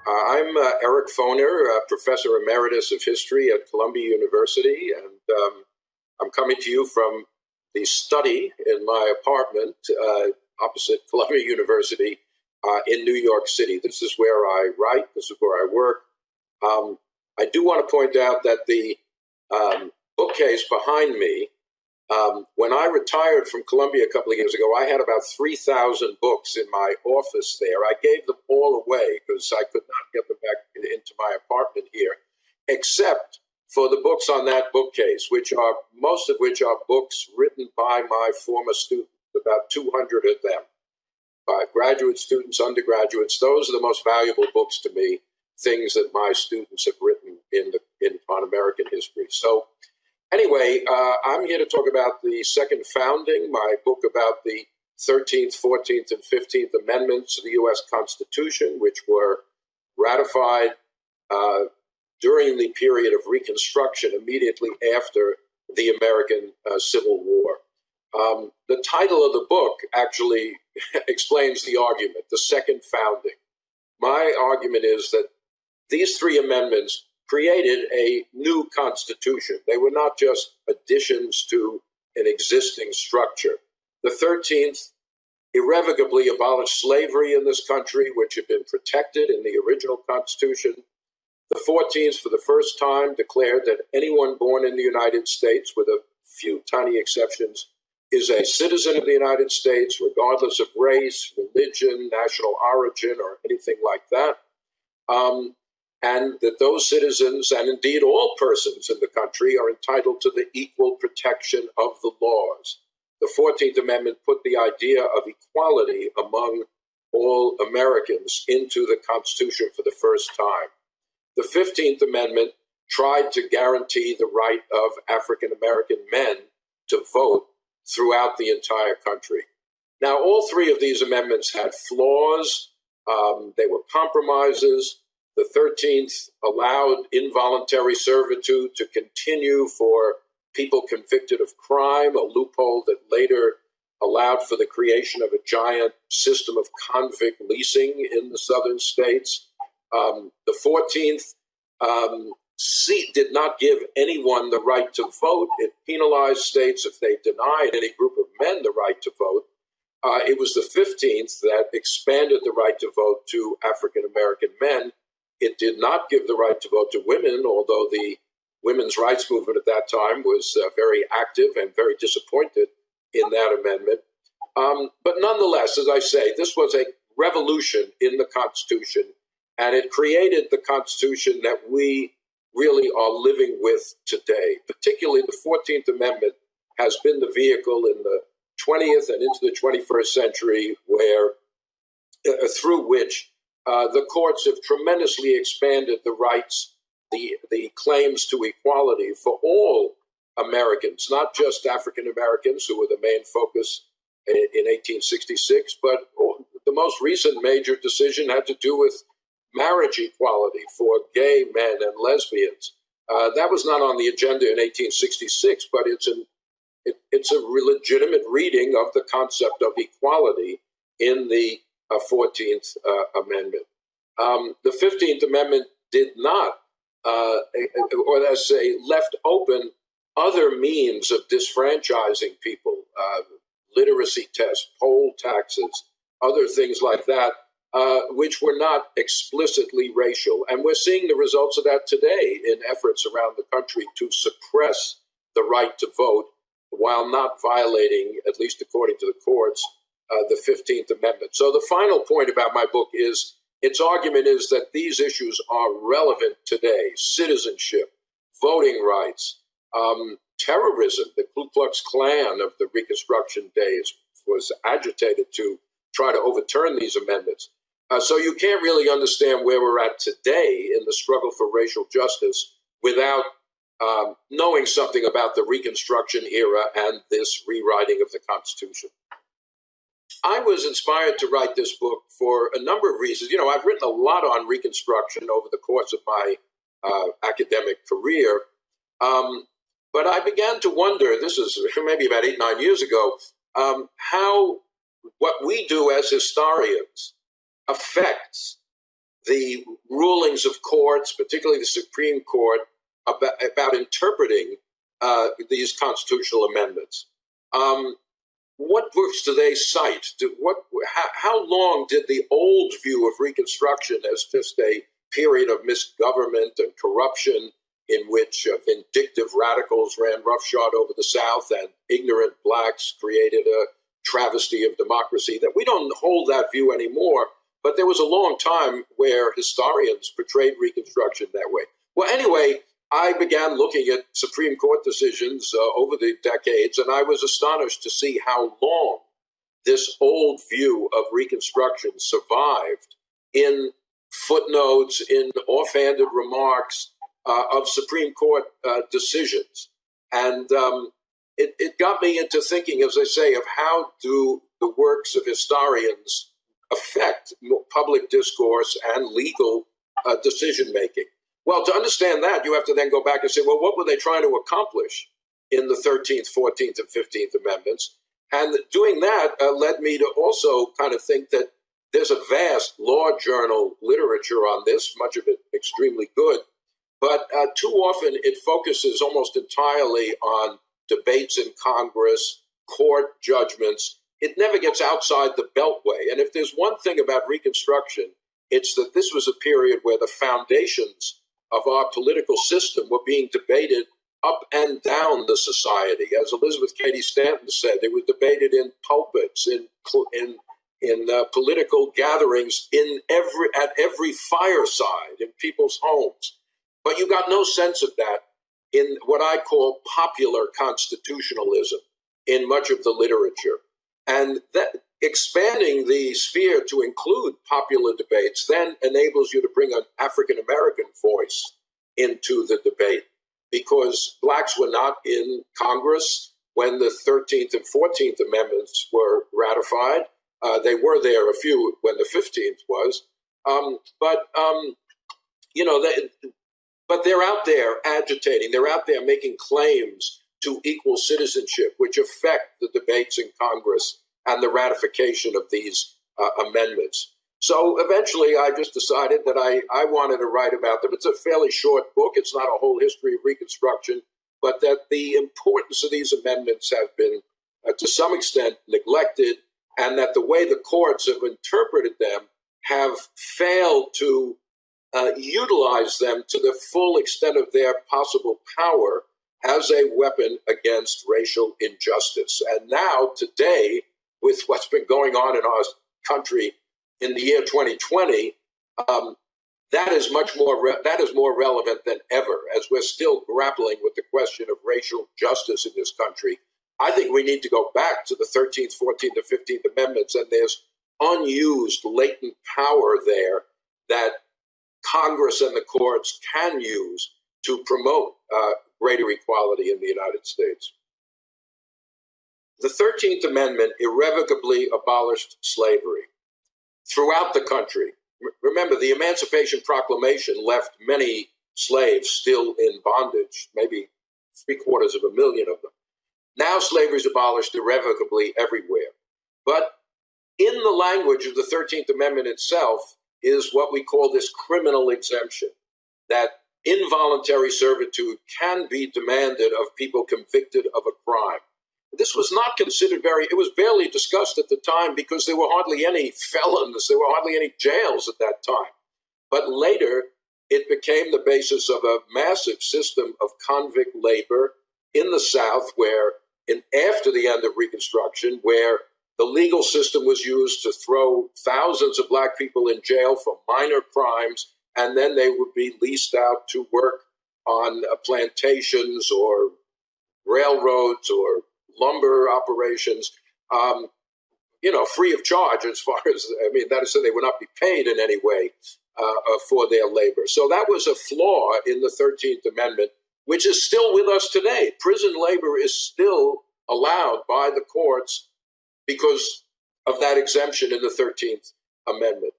I'm Eric Foner, Professor Emeritus of History at Columbia University, and I'm coming to you from the study in my apartment opposite Columbia University in New York City. This is where I write, this is where I work. I do want to point out that the bookcase behind me, when I retired from Columbia a couple of years ago, I had about 3,000 books in my office there. I gave them all away because I could not get them back into my apartment here, except for the books on that bookcase, most of which are books written by my former students, about 200 of them, by graduate students, undergraduates. Those are the most valuable books to me, things that my students have written on American history. So anyway, I'm here to talk about the Second Founding, my book about the 13th, 14th, and 15th Amendments of the U.S. Constitution, which were ratified during the period of Reconstruction, immediately after the American Civil War. The title of the book actually explains the argument, the Second Founding. My argument is that these three amendments created a new constitution. They were not just additions to an existing structure. The 13th irrevocably abolished slavery in this country, which had been protected in the original constitution. The 14th, for the first time, declared that anyone born in the United States, with a few tiny exceptions, is a citizen of the United States, regardless of race, religion, national origin, or anything like that. And that those citizens, and indeed all persons in the country, are entitled to the equal protection of the laws. The 14th Amendment put the idea of equality among all Americans into the Constitution for the first time. The 15th Amendment tried to guarantee the right of African American men to vote throughout the entire country. Now, all three of these amendments had flaws. They were compromises. The 13th allowed involuntary servitude to continue for people convicted of crime, a loophole that later allowed for the creation of a giant system of convict leasing in the southern states. The 14th did not give anyone the right to vote. It penalized states if they denied any group of men the right to vote. It was the 15th that expanded the right to vote to African American men. It did not give the right to vote to women, although the women's rights movement at that time was very active and very disappointed in that amendment. But nonetheless, as I say, this was a revolution in the Constitution, and it created the Constitution that we really are living with today. Particularly the 14th Amendment has been the vehicle in the 20th and into the 21st century through which the courts have tremendously expanded the rights, the claims to equality for all Americans, not just African Americans, who were the main focus in 1866, but the most recent major decision had to do with marriage equality for gay men and lesbians. That was not on the agenda in 1866, but it's a legitimate reading of the concept of equality in the 14th Amendment. The 15th Amendment did not, or let's say, left open other means of disfranchising people, literacy tests, poll taxes, other things like that, which were not explicitly racial. And we're seeing the results of that today in efforts around the country to suppress the right to vote while not violating, at least according to the courts, the 15th Amendment. So the final point about my book is its argument is that these issues are relevant today: citizenship, voting rights, terrorism. The Ku Klux Klan of the Reconstruction days was agitated to try to overturn these amendments. So you can't really understand where we're at today in the struggle for racial justice without knowing something about the Reconstruction era and this rewriting of the Constitution. I was inspired to write this book for a number of reasons. You know, I've written a lot on Reconstruction over the course of my academic career, but I began to wonder, this is maybe about 8-9 years ago, how what we do as historians affects the rulings of courts, particularly the Supreme Court, about interpreting these constitutional amendments. What books do they cite? How long did the old view of Reconstruction as just a period of misgovernment and corruption in which vindictive radicals ran roughshod over the South and ignorant blacks created a travesty of democracy, that we don't hold that view anymore, but there was a long time where historians portrayed Reconstruction that way. Well, anyway, I began looking at Supreme Court decisions over the decades, and I was astonished to see how long this old view of Reconstruction survived in footnotes, in offhanded remarks of Supreme Court decisions. And it got me into thinking, as I say, of how do the works of historians affect public discourse and legal decision-making. Well, to understand that, you have to then go back and say, well, what were they trying to accomplish in the 13th, 14th, and 15th Amendments? And doing that led me to also kind of think that there's a vast law journal literature on this, much of it extremely good. But too often it focuses almost entirely on debates in Congress, court judgments. It never gets outside the Beltway. And if there's one thing about Reconstruction, it's that this was a period where the foundations of our political system were being debated up and down the society. As Elizabeth Cady Stanton said, they were debated in pulpits, in political gatherings, at every fireside, in people's homes. But you got no sense of that in what I call popular constitutionalism in much of the literature. And that expanding the sphere to include popular debates then enables you to bring an African-American voice into the debate, because blacks were not in Congress when the 13th and 14th Amendments were ratified. They were there a few when the 15th was. But they're out there agitating. They're out there making claims to equal citizenship, which affect the debates in Congress and the ratification of these amendments. So eventually I just decided that I wanted to write about them. It's a fairly short book. It's not a whole history of Reconstruction, but that the importance of these amendments have been, to some extent, neglected, and that the way the courts have interpreted them have failed to utilize them to the full extent of their possible power as a weapon against racial injustice. And now, today, with what's been going on in our country in the year 2020, that is more relevant than ever, as we're still grappling with the question of racial justice in this country. I think we need to go back to the 13th, 14th, and 15th Amendments, and there's unused latent power there that Congress and the courts can use to promote greater equality in the United States. The 13th Amendment irrevocably abolished slavery throughout the country. Remember, the Emancipation Proclamation left many slaves still in bondage, maybe 750,000 of them. Now slavery is abolished irrevocably everywhere. But in the language of the 13th Amendment itself is what we call this criminal exemption, that involuntary servitude can be demanded of people convicted of a crime. This was not considered it was barely discussed at the time because there were hardly any felons, there were hardly any jails at that time. But later, it became the basis of a massive system of convict labor in the South, after the end of Reconstruction, where the legal system was used to throw thousands of black people in jail for minor crimes, and then they would be leased out to work on plantations or railroads or lumber operations, free of charge that is, so they would not be paid in any way for their labor. So that was a flaw in the 13th Amendment, which is still with us today. Prison labor is still allowed by the courts because of that exemption in the 13th Amendment.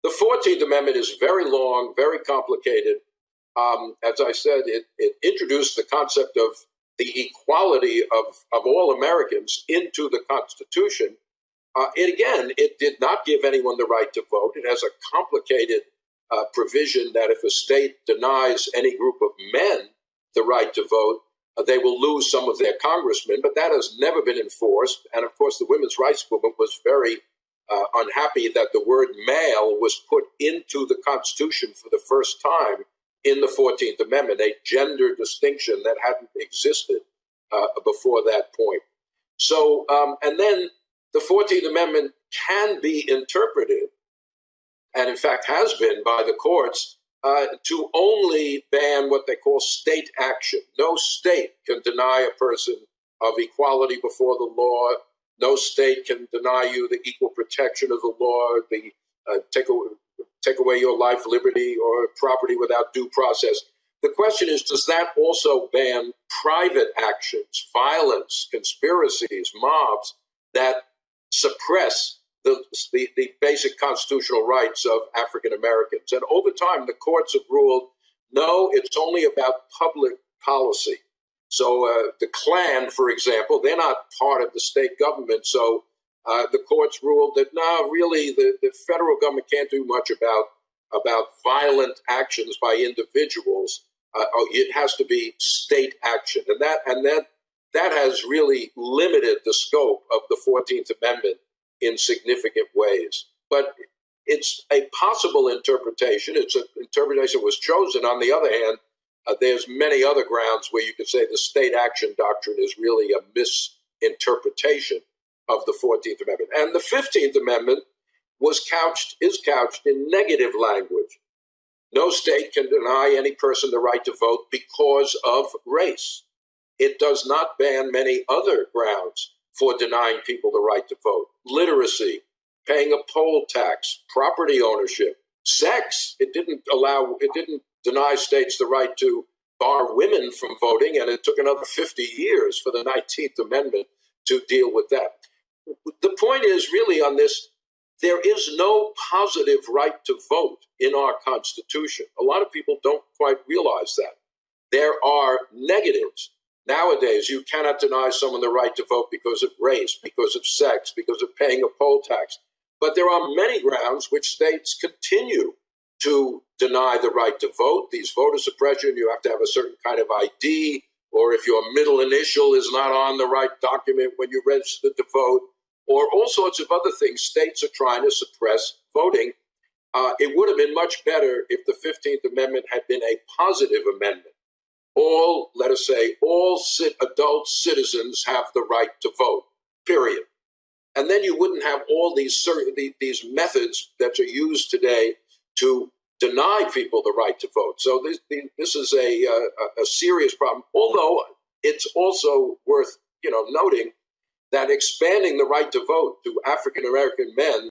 The 14th Amendment is very long, very complicated. As I said, it introduced the concept of the equality of all Americans into the Constitution. It did not give anyone the right to vote. It has a complicated provision that if a state denies any group of men the right to vote, they will lose some of their congressmen, but that has never been enforced. And of course, the women's rights movement was very unhappy that the word male was put into the Constitution for the first time in the 14th Amendment, a gender distinction that hadn't existed before that point. So, and then the 14th Amendment can be interpreted, and in fact has been by the courts, to only ban what they call state action. No state can deny a person of equality before the law. No state can deny you the equal protection of the law, take away your life, liberty, or property without due process. The question is, does that also ban private actions, violence, conspiracies, mobs that suppress the basic constitutional rights of African Americans? And over time, the courts have ruled, no, it's only about public policy. So the Klan, for example, they're not part of the state government. So the courts ruled that, no, really, the federal government can't do much about violent actions by individuals. It has to be state action. And that has really limited the scope of the 14th Amendment in significant ways. But it's a possible interpretation. It's an interpretation that was chosen. On the other hand, there's many other grounds where you could say the state action doctrine is really a misinterpretation of the 14th Amendment. And the 15th Amendment is couched in negative language. No state can deny any person the right to vote because of race. It does not ban many other grounds for denying people the right to vote. Literacy, paying a poll tax, property ownership, sex. It didn't deny states the right to bar women from voting, and it took another 50 years for the 19th Amendment to deal with that. The point is really on this, there is no positive right to vote in our Constitution. A lot of people don't quite realize that. There are negatives. Nowadays, you cannot deny someone the right to vote because of race, because of sex, because of paying a poll tax. But there are many grounds which states continue to deny the right to vote. These voter suppression, you have to have a certain kind of ID, or if your middle initial is not on the right document when you register to vote, or all sorts of other things. States are trying to suppress voting. It would have been much better if the 15th Amendment had been a positive amendment. All adult citizens have the right to vote, period. And then you wouldn't have all these methods that are used today to deny people the right to vote. So this is a serious problem, although it's also worth noting that expanding the right to vote to African American men